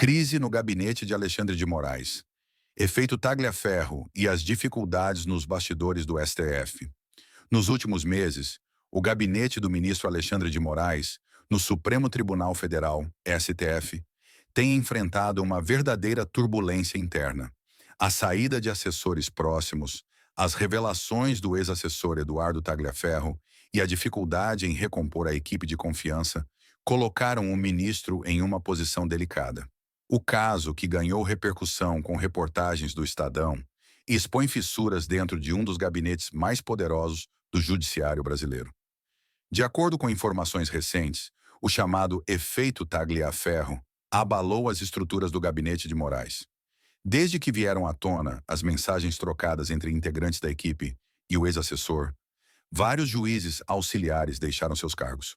Crise no gabinete de Alexandre de Moraes. Efeito Tagliaferro e as dificuldades nos bastidores do STF. Nos últimos meses, o gabinete do ministro Alexandre de Moraes, no Supremo Tribunal Federal, STF, tem enfrentado uma verdadeira turbulência interna. A saída de assessores próximos, as revelações do ex-assessor Eduardo Tagliaferro e a dificuldade em recompor a equipe de confiança colocaram o ministro em uma posição delicada. O caso, que ganhou repercussão com reportagens do Estadão, expõe fissuras dentro de um dos gabinetes mais poderosos do judiciário brasileiro. De acordo com informações recentes, o chamado efeito Tagliaferro abalou as estruturas do gabinete de Moraes. Desde que vieram à tona as mensagens trocadas entre integrantes da equipe e o ex-assessor, vários juízes auxiliares deixaram seus cargos.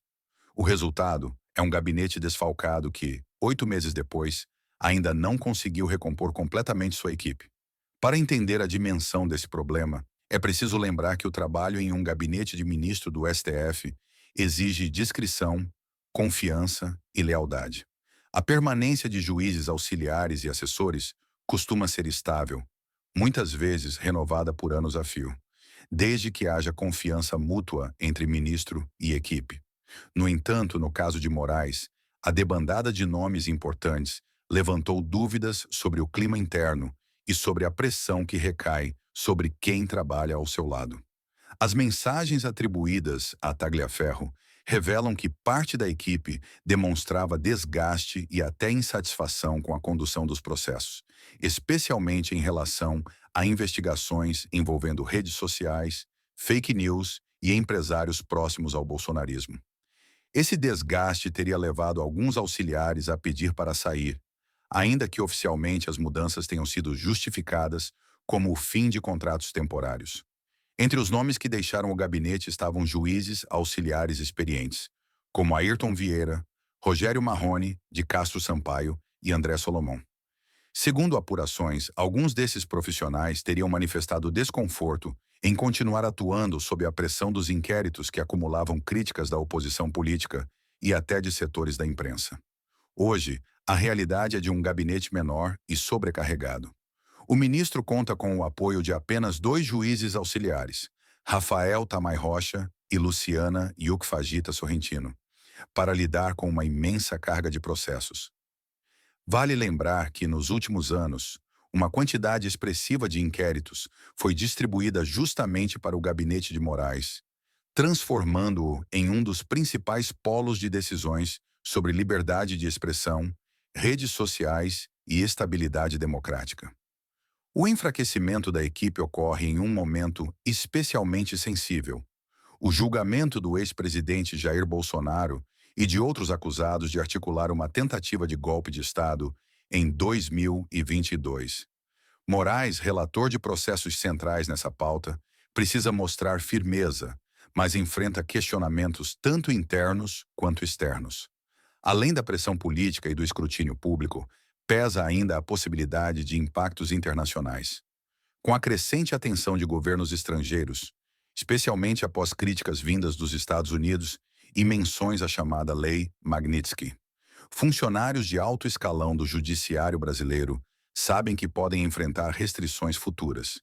O resultado é um gabinete desfalcado que, 8 meses depois, ainda não conseguiu recompor completamente sua equipe. Para entender a dimensão desse problema, é preciso lembrar que o trabalho em um gabinete de ministro do STF exige discrição, confiança e lealdade. A permanência de juízes auxiliares e assessores costuma ser estável, muitas vezes renovada por anos a fio, desde que haja confiança mútua entre ministro e equipe. No entanto, no caso de Moraes, a debandada de nomes importantes levantou dúvidas sobre o clima interno e sobre a pressão que recai sobre quem trabalha ao seu lado. As mensagens atribuídas a Tagliaferro revelam que parte da equipe demonstrava desgaste e até insatisfação com a condução dos processos, especialmente em relação a investigações envolvendo redes sociais, fake news e empresários próximos ao bolsonarismo. Esse desgaste teria levado alguns auxiliares a pedir para sair, ainda que oficialmente as mudanças tenham sido justificadas como o fim de contratos temporários. Entre os nomes que deixaram o gabinete estavam juízes auxiliares experientes, como Ayrton Vieira, Rogério Marrone, de Castro Sampaio e André Solomon. Segundo apurações, alguns desses profissionais teriam manifestado desconforto em continuar atuando sob a pressão dos inquéritos que acumulavam críticas da oposição política e até de setores da imprensa. Hoje, a realidade é de um gabinete menor e sobrecarregado. O ministro conta com o apoio de apenas 2 juízes auxiliares, Rafael Tamay Rocha e Luciana Yucfagita Sorrentino, para lidar com uma imensa carga de processos. Vale lembrar que, nos últimos anos, uma quantidade expressiva de inquéritos foi distribuída justamente para o gabinete de Moraes, transformando-o em um dos principais polos de decisões sobre liberdade de expressão, redes sociais e estabilidade democrática. O enfraquecimento da equipe ocorre em um momento especialmente sensível. O julgamento do ex-presidente Jair Bolsonaro e de outros acusados de articular uma tentativa de golpe de Estado em 2022. Moraes, relator de processos centrais nessa pauta, precisa mostrar firmeza, mas enfrenta questionamentos tanto internos quanto externos. Além da pressão política e do escrutínio público, pesa ainda a possibilidade de impactos internacionais. Com a crescente atenção de governos estrangeiros, especialmente após críticas vindas dos Estados Unidos e menções à chamada Lei Magnitsky, funcionários de alto escalão do judiciário brasileiro sabem que podem enfrentar restrições futuras.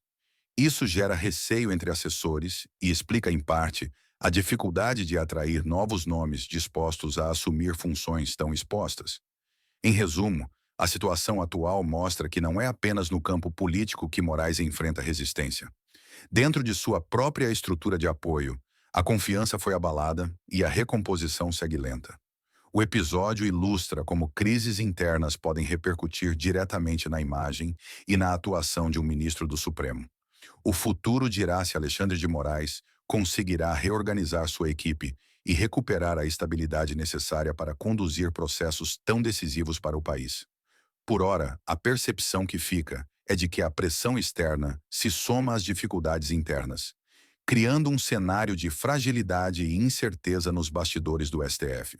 Isso gera receio entre assessores e explica, em parte, a dificuldade de atrair novos nomes dispostos a assumir funções tão expostas. Em resumo, a situação atual mostra que não é apenas no campo político que Moraes enfrenta resistência. Dentro de sua própria estrutura de apoio, a confiança foi abalada e a recomposição segue lenta. O episódio ilustra como crises internas podem repercutir diretamente na imagem e na atuação de um ministro do Supremo. O futuro dirá se Alexandre de Moraes conseguirá reorganizar sua equipe e recuperar a estabilidade necessária para conduzir processos tão decisivos para o país. Por ora, a percepção que fica é de que a pressão externa se soma às dificuldades internas, criando um cenário de fragilidade e incerteza nos bastidores do STF.